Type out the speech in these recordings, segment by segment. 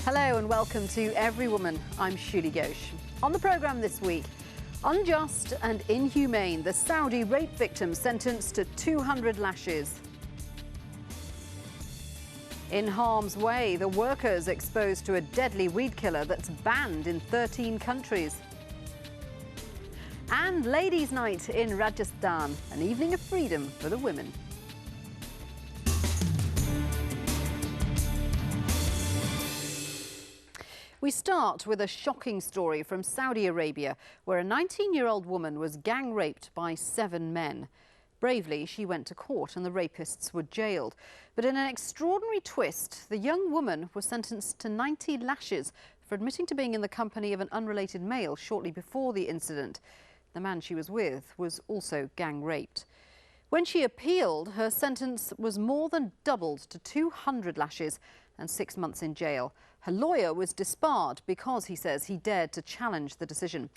Hello and welcome to Everywoman. I'm Shuli Ghosh. On the programme this week, unjust and inhumane, the Saudi rape victim sentenced to 200 lashes. In harm's way, the workers exposed to a deadly weed killer that's banned in 13 countries. And Ladies' Night in Rajasthan, an evening of freedom for the women. We start with a shocking story from Saudi Arabia, where a 19-year-old woman was gang raped by 7 men. Bravely, she went to court and the rapists were jailed. But in an extraordinary twist, the young woman was sentenced to 90 lashes for admitting to being in the company of an unrelated male shortly before the incident. The man she was with was also gang raped. When she appealed, her sentence was more than doubled to 200 lashes and 6 months in jail. Her lawyer was disbarred because, he says, he dared to challenge the decision.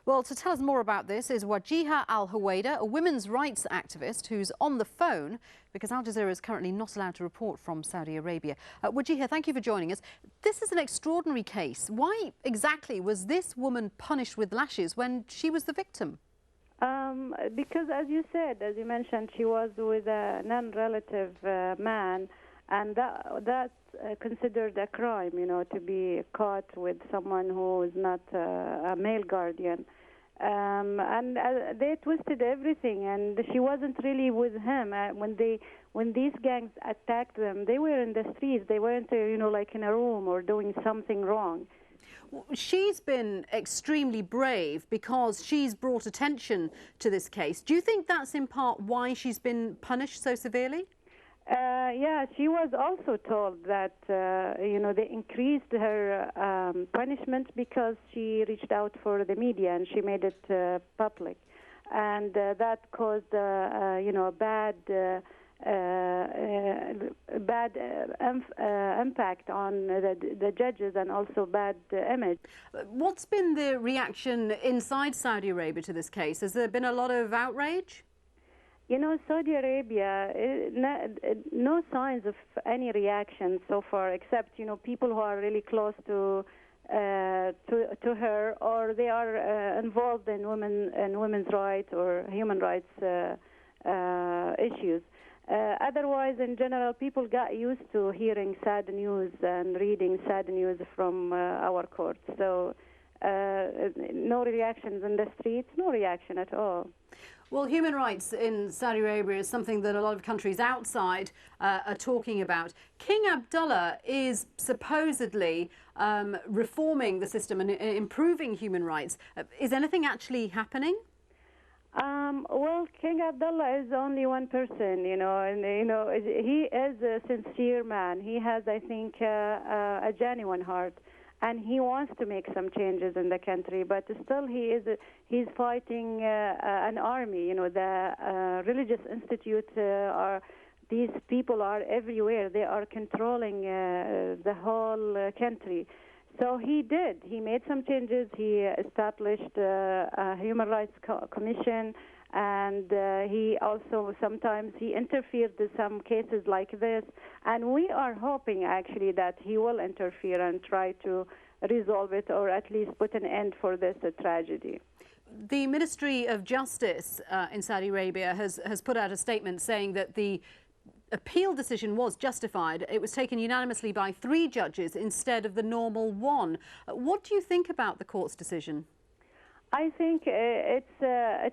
Well, to tell us more about this is Wajeha Al-Huwaider, a women's rights activist who's on the phone because Al Jazeera is currently not allowed to report from Saudi Arabia. Wajeha, thank you for joining us. This is an extraordinary case. Why exactly was this woman punished with lashes when she was the victim? Because, as you said, as you mentioned, she was with a non-relative man, and that's considered a crime, you know, to be caught with someone who is not a male guardian. And they twisted everything, and she wasn't really with him. When these gangs attacked them, they were in the streets. They weren't, you know, like in a room or doing something wrong. She's been extremely brave because she's brought attention to this case. Do you think that's in part why she's been punished so severely? Yeah, she was also told that, you know, they increased her punishment because she reached out for the media and she made it public. And that caused, you know, a bad impact on the judges and also bad image. What's been the reaction inside Saudi Arabia to this case? Has there been a lot of outrage? You know, Saudi Arabia, no signs of any reaction so far, except, you know, people who are really close to her, or they are involved in women's rights or human rights issues. Otherwise, in general, people got used to hearing sad news and reading sad news from our courts. So no reactions in the streets, no reaction at all. Well, human rights in Saudi Arabia is something that a lot of countries outside are talking about. King Abdullah is supposedly reforming the system and improving human rights. Is anything actually happening? Well, King Abdullah is only one person, you know, and you know he is a sincere man. He has, I think, a genuine heart, and he wants to make some changes in the country. But still, he's fighting an army. You know, the religious institutes these people are everywhere. They are controlling the whole country. So he made some changes. He established a human rights commission, and he also sometimes he interfered in some cases like this. And we are hoping actually that he will interfere and try to resolve it, or at least put an end for this tragedy. The Ministry of Justice in Saudi Arabia has put out a statement saying that the appeal decision was justified. It was taken unanimously by 3 judges instead of the normal 1. What do you think about the court's decision? I think it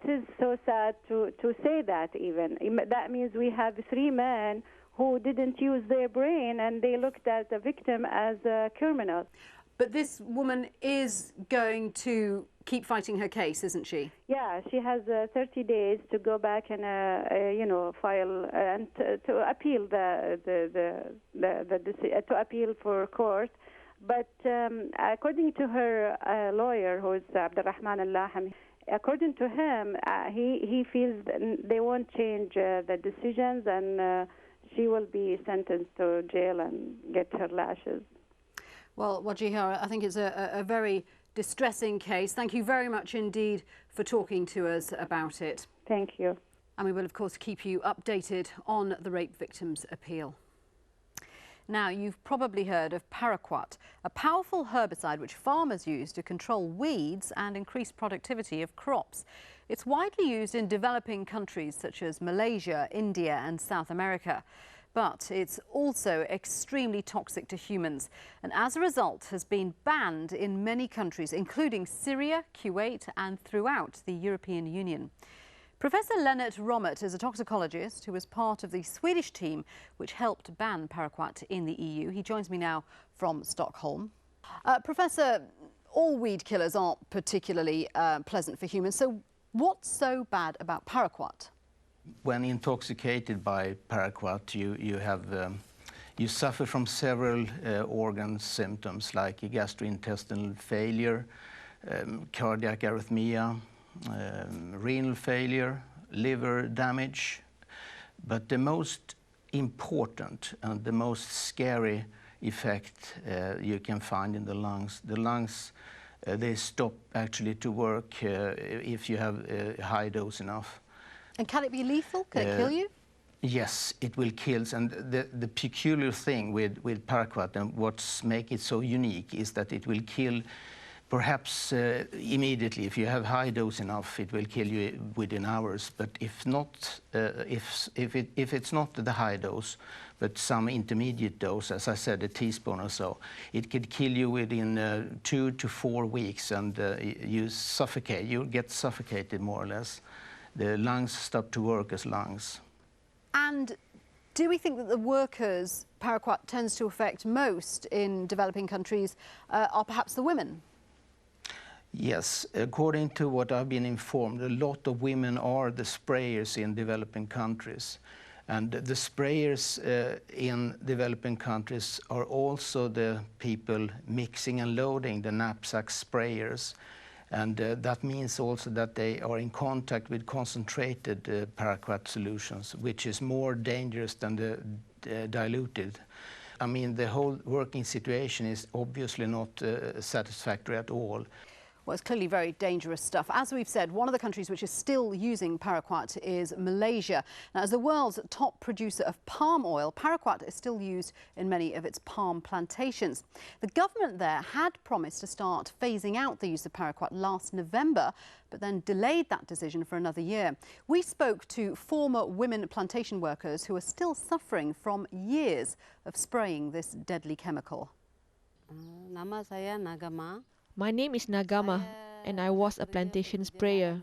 is so sad to say that even. That means we have 3 men who didn't use their brain and they looked at the victim as a criminal. But this woman is going to keep fighting her case, isn't she? Yeah, she has 30 days to go back and you know, file and to appeal to appeal for court. But according to her lawyer, who is Abdurrahman Al-Laham, according to him, he feels they won't change the decisions, and she will be sentenced to jail and get her lashes. Well, Wajeha, I think it's a very distressing case. Thank you very much indeed for talking to us about it. Thank you. And we will, of course, keep you updated on the rape victims' appeal. Now, you've probably heard of paraquat, a powerful herbicide which farmers use to control weeds and increase productivity of crops. It's widely used in developing countries such as Malaysia, India and South America. But it's also extremely toxic to humans and as a result has been banned in many countries, including Syria, Kuwait and throughout the European Union. Professor LENNART is a toxicologist who was part of the Swedish team which helped ban paraquat in the EU. He joins me now from Stockholm. Professor, all weed killers aren't particularly pleasant for humans, so what's so bad about paraquat? When intoxicated by paraquat, you suffer from several organ symptoms like gastrointestinal failure, cardiac arrhythmia, renal failure, liver damage. But the most important and the most scary effect you can find in the lungs, they stop actually to work if you have a high dose enough. And can it be lethal? Can it kill you? Yes, it will kill. And the peculiar thing with paraquat and what's make it so unique is that it will kill perhaps immediately. If you have high dose enough, it will kill you within hours. But if not, if it's not the high dose, but some intermediate dose, as I said, a teaspoon or so, it could kill you within 2 to 4 weeks, and you suffocate. You get suffocated more or less. The lungs stop to work as lungs. And do we think that the workers paraquat tends to affect most in developing countries are perhaps the women? Yes, according to what I've been informed, a lot of women are the sprayers in developing countries. And the sprayers in developing countries are also the people mixing and loading the knapsack sprayers. And that means also that they are in contact with concentrated paraquat solutions, which is more dangerous than the diluted. I mean, the whole working situation is obviously not satisfactory at all. Well, it's clearly very dangerous stuff. As we've said, one of the countries which is still using paraquat is Malaysia. Now, as the world's top producer of palm oil, paraquat is still used in many of its palm plantations. The government there had promised to start phasing out the use of paraquat last November, but then delayed that decision for another year. We spoke to former women plantation workers who are still suffering from years of spraying this deadly chemical. Nama saya Nagama. My name is Nagama and I was a plantation sprayer.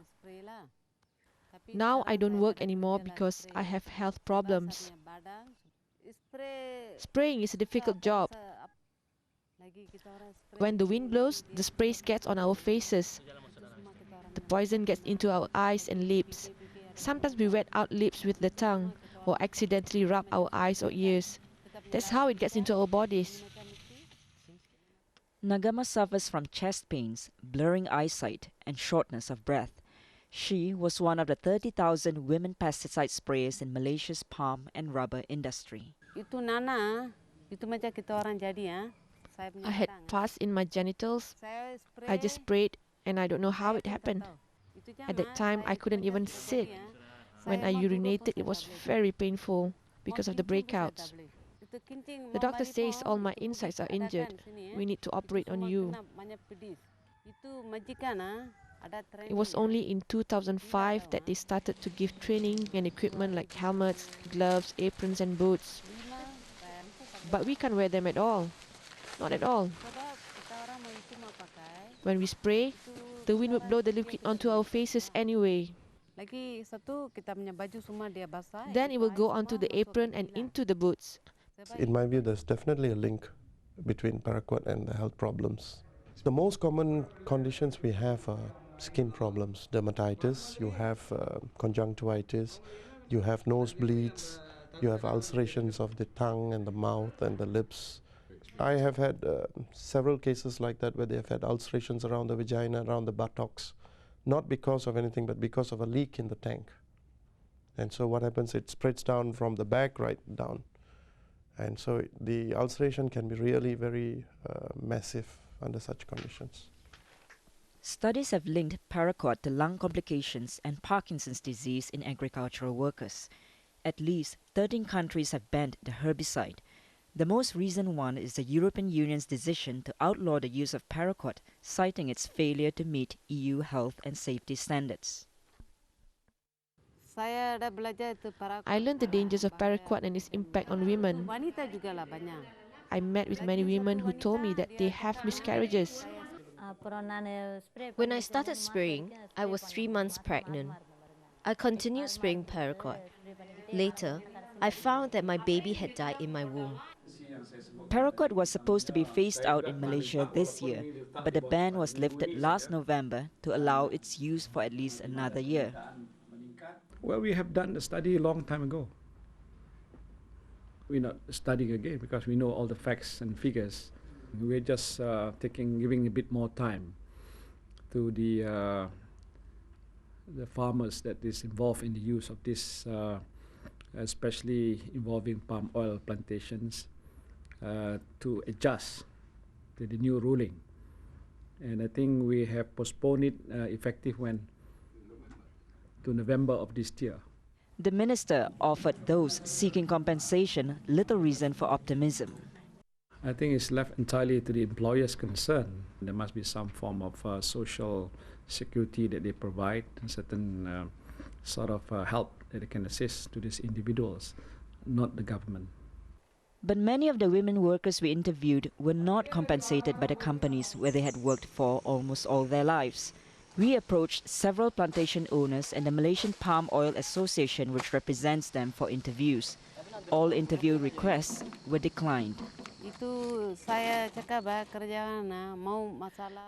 Now I don't work anymore because I have health problems. Spraying is a difficult job. When the wind blows, the spray gets on our faces. The poison gets into our eyes and lips. Sometimes we wet our lips with the tongue or accidentally rub our eyes or ears. That's how it gets into our bodies. Nagama suffers from chest pains, blurring eyesight, and shortness of breath. She was one of the 30,000 women pesticide sprayers in Malaysia's palm and rubber industry. I had pus in my genitals. I just sprayed and I don't know how it happened. At that time, I couldn't even sit. When I urinated, it was very painful because of the breakouts. The doctor says all my insides are injured. We need to operate on you. It was only in 2005 that they started to give training and equipment like helmets, gloves, aprons and boots. But we can't wear them at all. Not at all. When we spray, the wind would blow the liquid onto our faces anyway. Then it will go onto the apron and into the boots. In my view, there's definitely a link between paraquat and the health problems. The most common conditions we have are skin problems, dermatitis, you have conjunctivitis, you have nosebleeds, you have ulcerations of the tongue and the mouth and the lips. I have had several cases like that where they have had ulcerations around the vagina, around the buttocks, not because of anything but because of a leak in the tank. And so what happens, it spreads down from the back right down. And so the ulceration can be really very massive under such conditions. Studies have linked paraquat to lung complications and Parkinson's disease in agricultural workers. At least 13 countries have banned the herbicide. The most recent one is the European Union's decision to outlaw the use of paraquat, citing its failure to meet EU health and safety standards. I learned the dangers of paraquat and its impact on women. I met with many women who told me that they have miscarriages. When I started spraying, I was 3 months pregnant. I continued spraying paraquat. Later, I found that my baby had died in my womb. Paraquat was supposed to be phased out in Malaysia this year, but the ban was lifted last November to allow its use for at least another year. Well, we have done the study a long time ago. We're not studying again because we know all the facts and figures. We're just giving a bit more time to the farmers that is involved in the use of this, especially involving palm oil plantations, to adjust to the new ruling. And I think we have postponed it effective to November of this year. The minister offered those seeking compensation little reason for optimism. I think it's left entirely to the employers concerned. There must be some form of social security that they provide, and certain sort of help that they can assist to these individuals, not the government. But many of the women workers we interviewed were not compensated by the companies where they had worked for almost all their lives. We approached several plantation owners and the Malaysian Palm Oil Association, which represents them, for interviews. All interview requests were declined.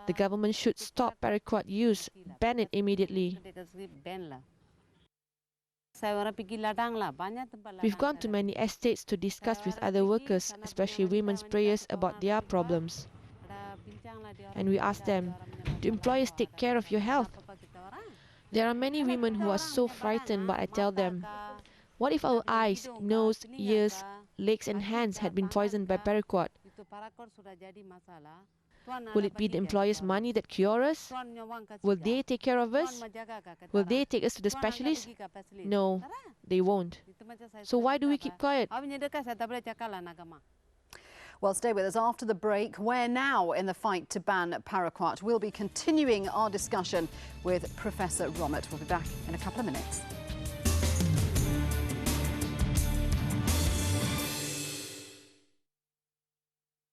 The government should stop paraquat use, ban it immediately. We've gone to many estates to discuss with other workers, especially women sprayers, about their problems. And we asked them, do employers take care of your health? There are many women who are so frightened, but I tell them, what if our eyes, nose, ears, legs and hands had been poisoned by paraquat? Will it be the employer's money that cure us? Will they take care of us? Will they take us to the specialist? No, they won't. So why do we keep quiet? Well, stay with us after the break. Where now in the fight to ban paraquat? We'll be continuing our discussion with Professor ROMERT. We'll be back in a couple of minutes.